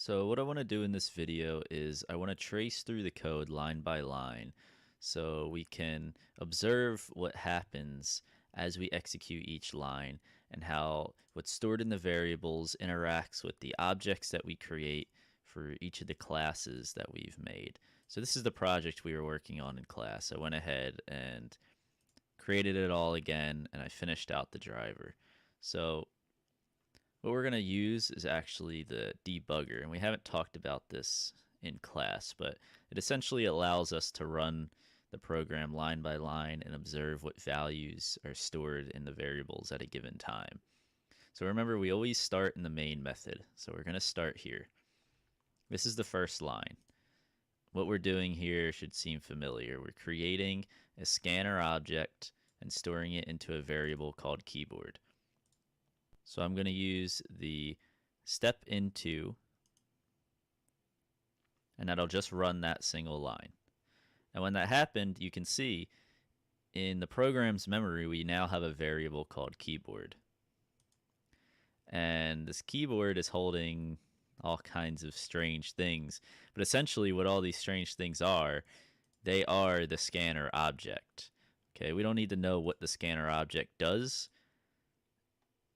So what I want to do in this video is I want to trace through the code line by line so we can observe what happens as we execute each line and how what's stored in the variables interacts with the objects that we create for each of the classes that we've made. So this is the project we were working on in class. I went ahead and created it all again and I finished out the driver. So what we're going to use is actually the debugger, and we haven't talked about this in class, but it essentially allows us to run the program line by line and observe what values are stored in the variables at a given time. So remember, we always start in the main method, so we're going to start here. This is the first line. What we're doing here should seem familiar. We're creating a scanner object and storing it into a variable called keyboard. So I'm going to use the step into, and that'll just run that single line. And when that happened, you can see in the program's memory, we now have a variable called keyboard. And this keyboard is holding all kinds of strange things. But essentially what all these strange things are, they are the scanner object. Okay, we don't need to know what the scanner object does.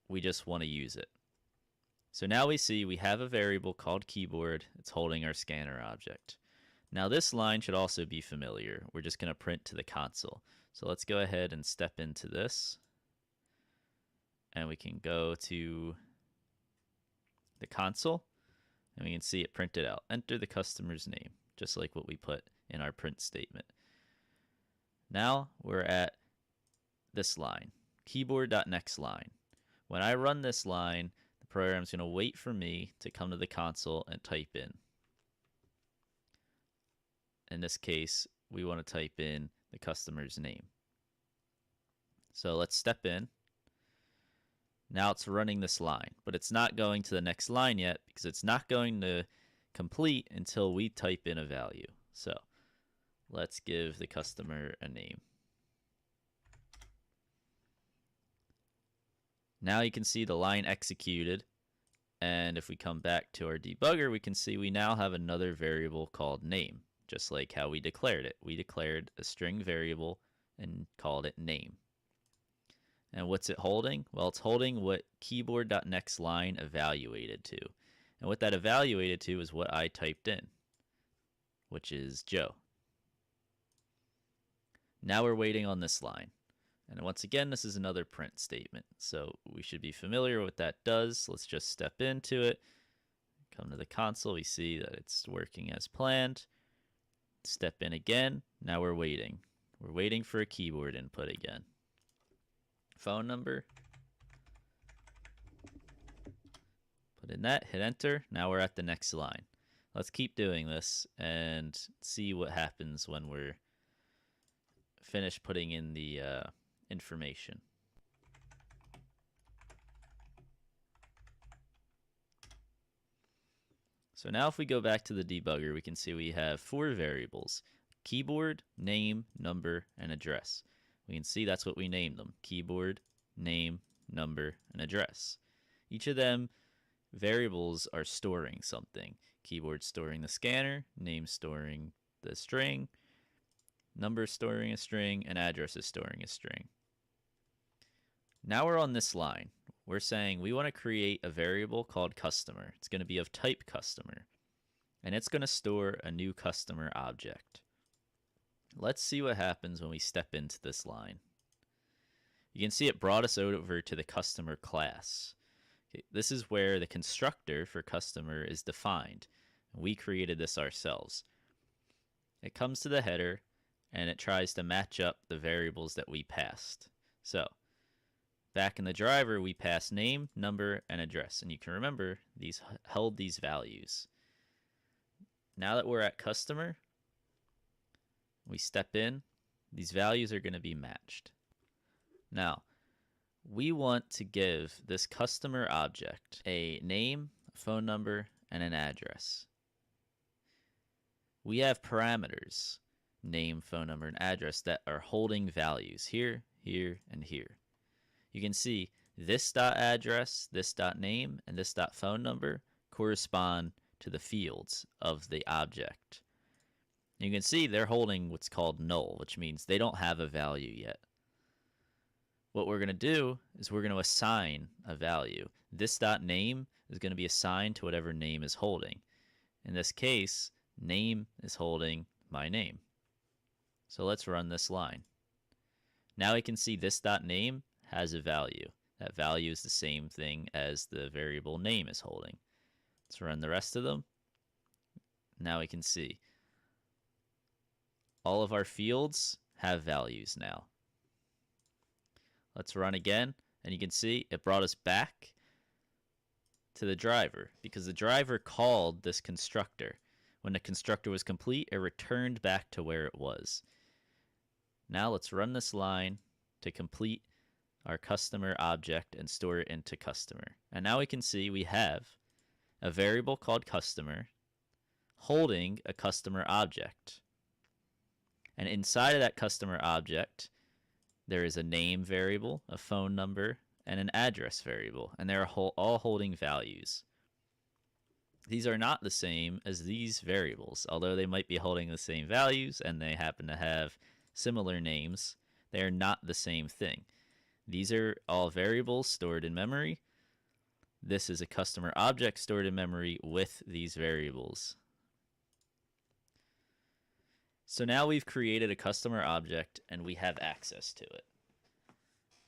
We just want to use it. So now we see we have a variable called keyboard. It's holding our scanner object. Now this line should also be familiar. We're just going to print to the console. So let's go ahead and step into this. And we can go to the console and we can see it printed out. Enter the customer's name, just like what we put in our print statement. Now we're at this line, keyboard.nextLine. When I run this line, the program's going to wait for me to come to the console and type in. In this case, we want to type in the customer's name. So let's step in. Now it's running this line, but it's not going to the next line yet because it's not going to complete until we type in a value. So let's give the customer a name. Now you can see the line executed, and if we come back to our debugger, we can see we now have another variable called name, just like how we declared it. We declared a string variable and called it name. And what's it holding? Well, it's holding what keyboard.nextLine evaluated to. And what that evaluated to is what I typed in, which is Joe. Now we're waiting on this line. And once again, this is another print statement. So we should be familiar with what that does. Let's just step into it. Come to the console. We see that it's working as planned. Step in again. Now we're waiting. We're waiting for a keyboard input again. Phone number. Put in that. Hit enter. Now we're at the next line. Let's keep doing this and see what happens when we're finished putting in the information. So now if we go back to the debugger, we can see we have 4 variables: keyboard, name, number, and address. We can see that's what we named them: keyboard, name, number, and address. Each of them variables are storing something. Keyboard storing the scanner, name storing the string, number storing a string, and address is storing a string. Now we're on this line. We're saying we want to create a variable called customer. It's going to be of type customer, and it's going to store a new customer object. Let's see what happens when we step into this line. You can see it brought us over to the customer class. Okay, this is where the constructor for customer is defined. We created this ourselves. It comes to the header and it tries to match up the variables that we passed. So back in the driver, we passed name, number, and address. And you can remember these held these values. Now that we're at customer, we step in. These values are going to be matched. Now, we want to give this customer object a name, a phone number, and an address. We have parameters, name, phone number, and address, that are holding values here, here, and here. You can see this dot address, this dot name, and this dot phone number correspond to the fields of the object. You can see they're holding what's called null, which means they don't have a value yet. What we're going to do is we're going to assign a value. This .name is going to be assigned to whatever name is holding. In this case, name is holding my name. So let's run this line. Now we can see this .name has a value. That value is the same thing as the variable name is holding. Let's run the rest of them. Now we can see all of our fields have values now. Let's run again, and you can see it brought us back to the driver because the driver called this constructor. When the constructor was complete, it returned back to where it was. Now let's run this line to complete our customer object and store it into customer. And now we can see we have a variable called customer holding a customer object. And inside of that customer object, there is a name variable, a phone number, and an address variable, and they're all holding values. These are not the same as these variables, although they might be holding the same values and they happen to have similar names. They are not the same thing. These are all variables stored in memory. This is a customer object stored in memory with these variables. So now we've created a customer object and we have access to it.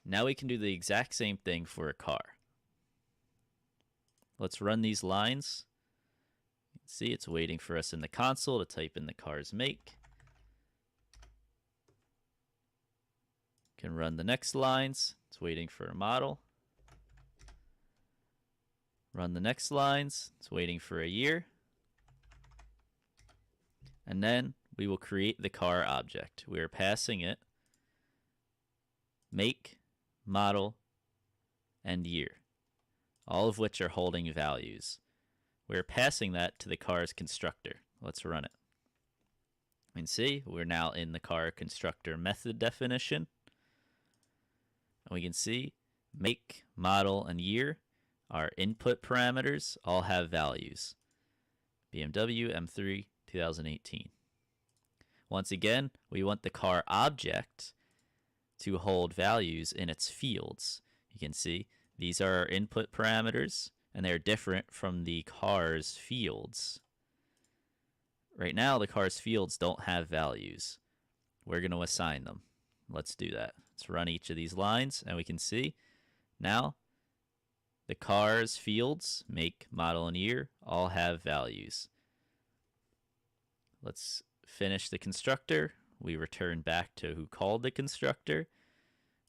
Now we can do the exact same thing for a car. Let's run these lines. You can see it's waiting for us in the console to type in the car's make. Can run the next lines. It's waiting for a model. Run the next lines. It's waiting for a year. And then we will create the car object. We are passing it make, model, and year, all of which are holding values. We're passing that to the car's constructor. Let's run it. You can see we're now in the car constructor method definition. And we can see make, model, and year, our input parameters, all have values. BMW M3 2018. Once again, we want the car object to hold values in its fields. You can see these are our input parameters, and they're different from the car's fields. Right now, the car's fields don't have values. We're going to assign them. Let's do that. Let's run each of these lines, and we can see now the car's fields, make, model, and year, all have values. Let's finish the constructor. We return back to who called the constructor.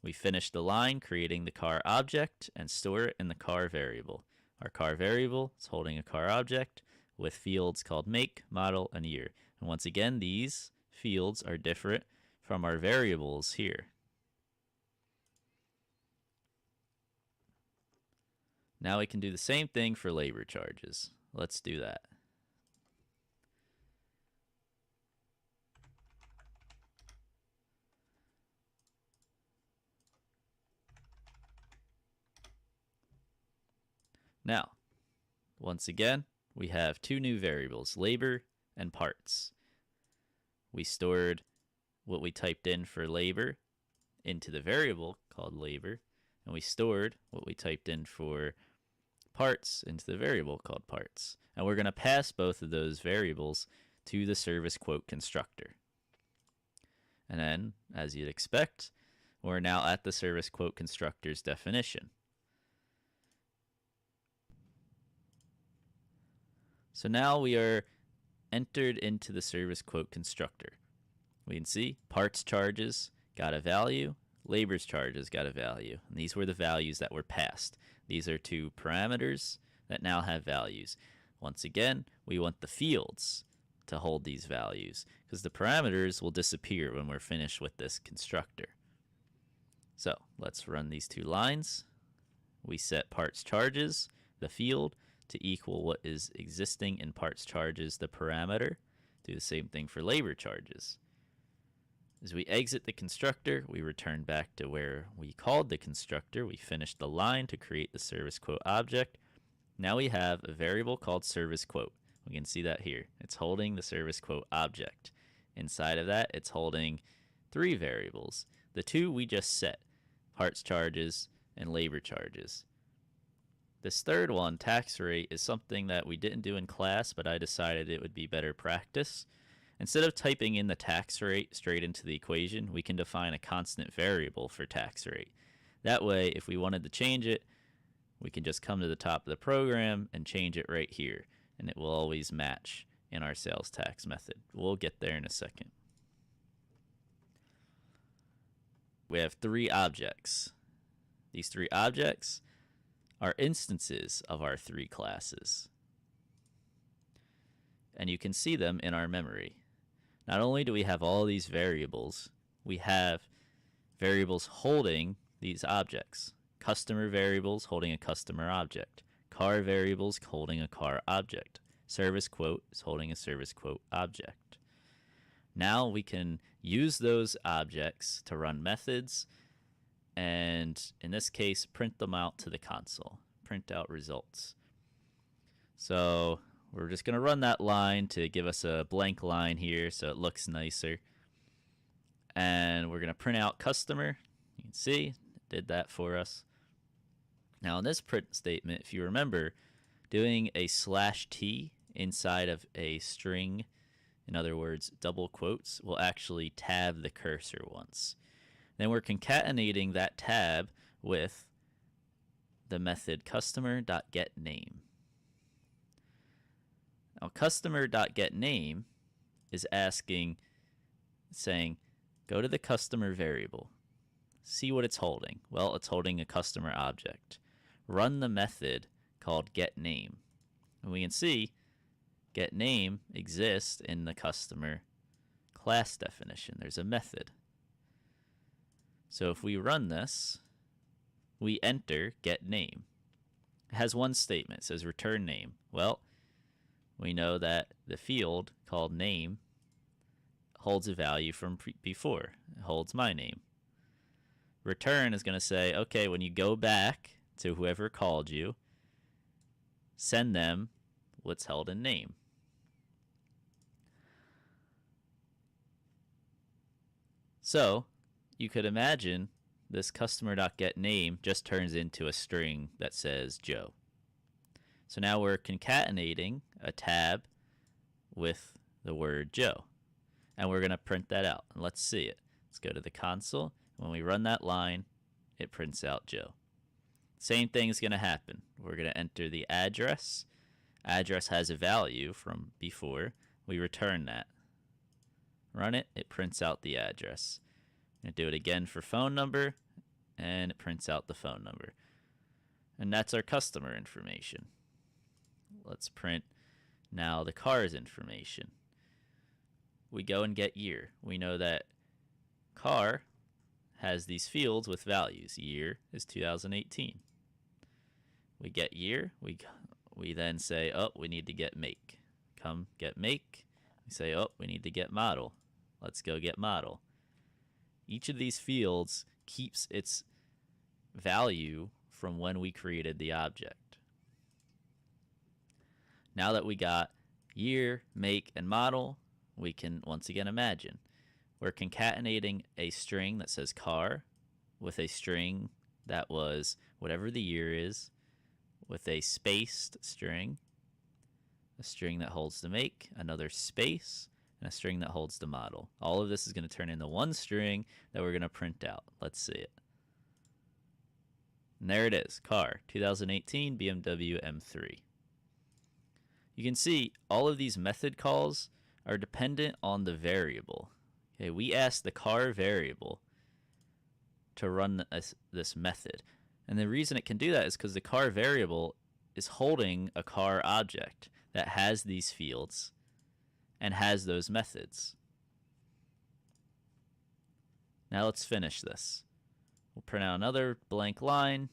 We finish the line, creating the car object, and store it in the car variable. Our car variable is holding a car object with fields called make, model, and year. And once again, these fields are different from our variables here. Now we can do the same thing for labor charges. Let's do that. Now, once again, we have two new variables, labor and parts. We stored what we typed in for labor into the variable called labor, and we stored what we typed in for parts into the variable called parts. And we're going to pass both of those variables to the service quote constructor. And then, as you'd expect, we're now at the service quote constructor's definition. So now we are entered into the service quote constructor. We can see parts charges got a value, labor's charges got a value. And these were the values that were passed. These are two parameters that now have values. Once again, we want the fields to hold these values because the parameters will disappear when we're finished with this constructor. So let's run these two lines. We set parts charges, the field, to equal what is existing in parts charges, the parameter. Do the same thing for labor charges. As we exit the constructor, we return back to where we called the constructor. We finished the line to create the service quote object. Now we have a variable called service quote, We can see that here. It's holding the service quote object. Inside of that, it's holding 3 variables. The 2 we just set, parts charges and labor charges. This third one, tax rate, is something that we didn't do in class, but I decided it would be better practice. Instead of typing in the tax rate straight into the equation, we can define a constant variable for tax rate. That way, if we wanted to change it, we can just come to the top of the program and change it right here, and it will always match in our sales tax method. We'll get there in a second. We have 3 objects. These 3 objects are instances of our 3 classes. And you can see them in our memory. Not only do we have all these variables, we have variables holding these objects. Customer variables holding a customer object. Car variables holding a car object. Service quote is holding a service quote object. Now we can use those objects to run methods, and in this case, print them out to the console. Print out results. So we're just going to run that line to give us a blank line here so it looks nicer. And we're going to print out customer. You can see it did that for us. Now in this print statement, if you remember, doing a /t inside of a string, in other words, double quotes, will actually tab the cursor once. Then we're concatenating that tab with the method customer.getName. Now customer.getName is saying, go to the customer variable. See what it's holding. Well, it's holding a customer object. Run the method called getName. And we can see getName exists in the customer class definition. There's a method. So if we run this, we enter getName. It has one statement. It says return name. Well, we know that the field called name holds a value from before. It holds my name. Return is going to say, okay, when you go back to whoever called you, send them what's held in name. So you could imagine this customer.getName just turns into a string that says Joe. So now we're concatenating a tab with the word Joe. And we're going to print that out. And let's see it. Let's go to the console. When we run that line, it prints out Joe. Same thing is going to happen. We're going to enter the address. Address has a value from before. We return that. Run it. It prints out the address. I'm going to do it again for phone number, and it prints out the phone number. And that's our customer information. Let's print now the car's information. We go and get year. We know that car has these fields with values. Year is 2018. We get year. We then say, oh, we need to get make. Come get make. We say, oh, we need to get model. Let's go get model. Each of these fields keeps its value from when we created the object. Now that we got year, make, and model, we can once again imagine. We're concatenating a string that says car with a string that was whatever the year is, with a spaced string, a string that holds the make, another space, and a string that holds the model. All of this is going to turn into one string that we're going to print out. Let's see it. And there it is, car, 2018 BMW M3. You can see all of these method calls are dependent on the variable. Okay, we asked the car variable to run this method. And the reason it can do that is because the car variable is holding a car object that has these fields and has those methods. Now let's finish this. We'll print out another blank line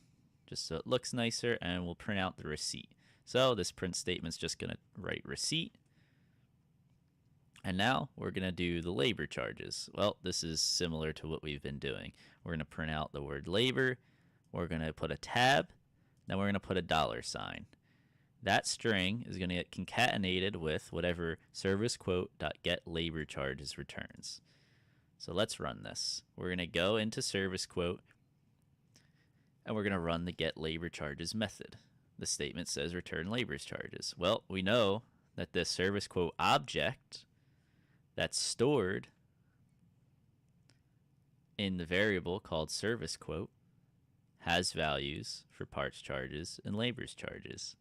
just so it looks nicer, and we'll print out the receipt. So this print statement's just going to write receipt. And now we're going to do the labor charges. Well, this is similar to what we've been doing. We're going to print out the word labor. We're going to put a tab. Then we're going to put a $sign. that string is going to get concatenated with whatever serviceQuote.getLaborCharges returns. So let's run this. We're going to go into serviceQuote, and we're going to run the getLaborCharges method. The statement says return labor charges. Well, we know that this serviceQuote object that's stored in the variable called serviceQuote has values for parts charges and labor's charges.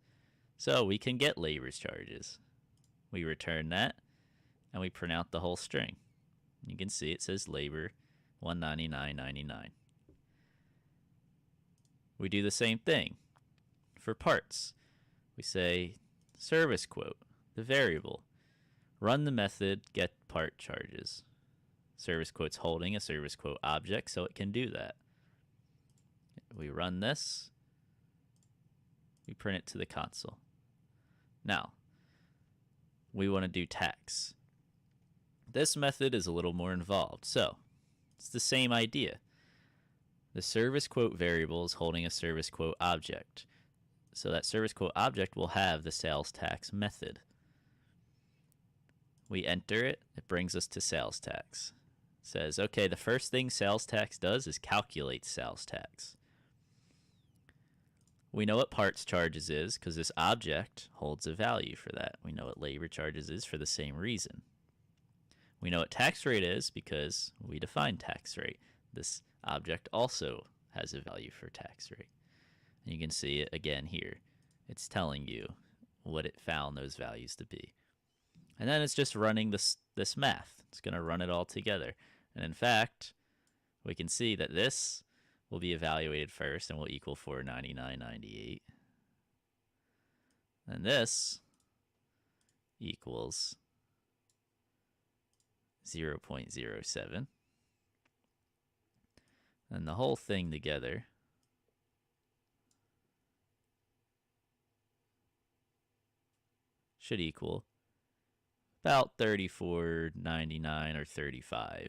So we can get labor's charges. We return that, and we print out the whole string. You can see it says labor $199.99. We do the same thing for parts. We say service quote, the variable. Run the method get part charges. Service quote's holding a service quote object, so it can do that. We run this. We print it to the console. Now, we want to do tax. This method is a little more involved, so it's the same idea. The service quote variable is holding a service quote object. So that service quote object will have the sales tax method. We enter it, it brings us to sales tax. It says, okay, the first thing sales tax does is calculate sales tax. We know what parts charges is because this object holds a value for that. We know what labor charges is for the same reason. We know what tax rate is because we define tax rate. This object also has a value for tax rate. And you can see it again here. It's telling you what it found those values to be. And then it's just running this math. It's going to run it all together. And in fact, we can see that this will be evaluated first and will equal $499.98. And this equals 0.07. And the whole thing together should equal about $34.99 or $35,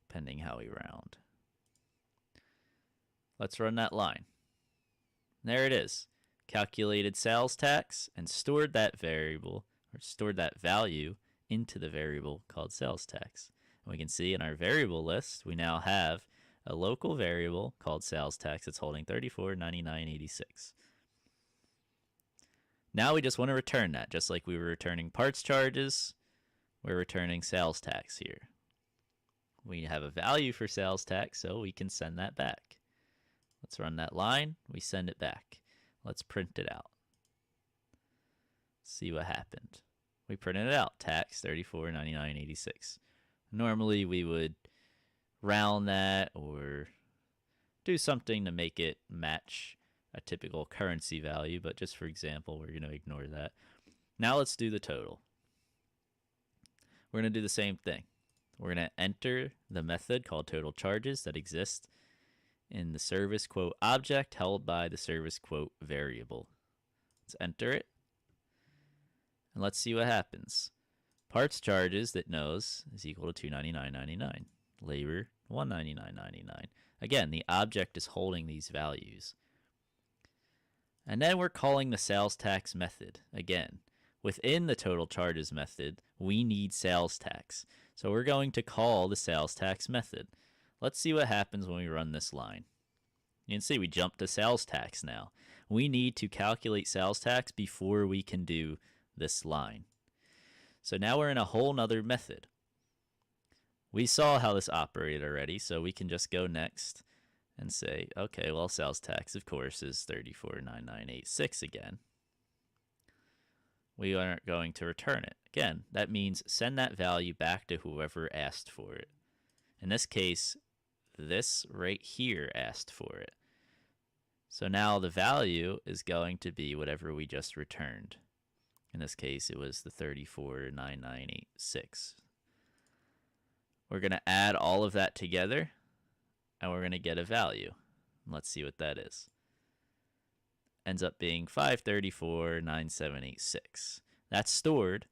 depending how we round. Let's run that line. There it is. Calculated sales tax and stored that variable, or stored that value into the variable called sales tax. And we can see in our variable list, we now have a local variable called sales tax that's holding $34.99.86. Now we just want to return that, just like we were returning parts charges, we're returning sales tax here. We have a value for sales tax, so we can send that back. Let's run that line. We send it back. Let's print it out. See what happened. We printed it out. Tax $34.99.86. Normally we would round that or do something to make it match a typical currency value, but just for example, we're going to ignore that. Now let's do the total. We're going to do the same thing. We're going to enter the method called total charges that exists in the service quote object held by the service quote variable. Let's enter it. And let's see what happens. Parts charges that knows is equal to $299.99. Labor $199.99. Again, the object is holding these values. And then we're calling the sales tax method. Again, within the total charges method, we need sales tax. So we're going to call the sales tax method. Let's see what happens when we run this line. You can see we jump to sales tax now. We need to calculate sales tax before we can do this line. So now we're in a whole nother method. We saw how this operated already, so we can just go next and say, okay, well, sales tax, of course, is $34.9986 again. We aren't going to return it. Again, that means send that value back to whoever asked for it. In this case, this right here asked for it. So now the value is going to be whatever we just returned. In this case, it was the $34.9986. We're going to add all of that together, and we're going to get a value. Let's see what that is. Ends up being $534.9786. That's stored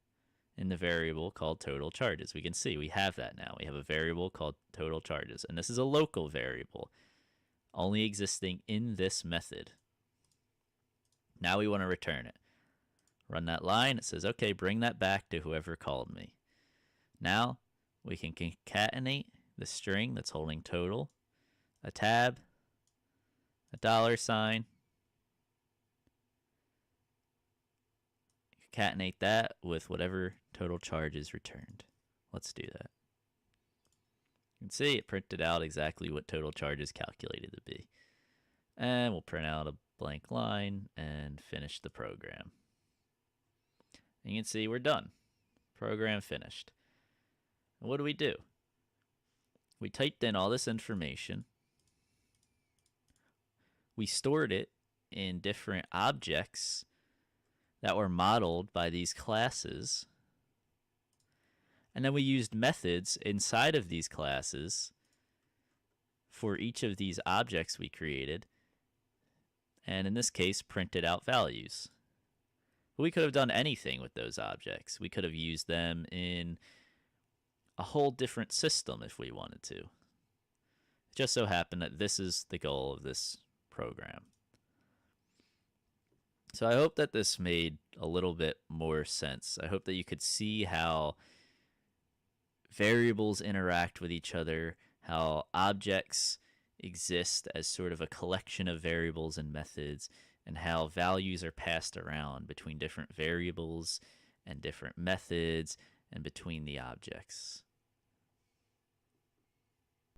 in the variable called total charges. We can see we have that now. We have a variable called total charges, and this is a local variable, only existing in this method. Now we want to return it. Run that line. It says, okay, bring that back to whoever called me. Now we can concatenate the string that's holding total, a tab, a $sign, concatenate that with whatever total charge is returned. Let's do that. You can see it printed out exactly what total charge is calculated to be. And we'll print out a blank line and finish the program. And you can see we're done. Program finished. And what do? We typed in all this information. We stored it in different objects that were modeled by these classes. And then we used methods inside of these classes for each of these objects we created. And in this case, printed out values. But we could have done anything with those objects. We could have used them in a whole different system if we wanted to. It just so happened that this is the goal of this program. So I hope that this made a little bit more sense. I hope that you could see how variables interact with each other, how objects exist as sort of a collection of variables and methods, and how values are passed around between different variables and different methods and between the objects.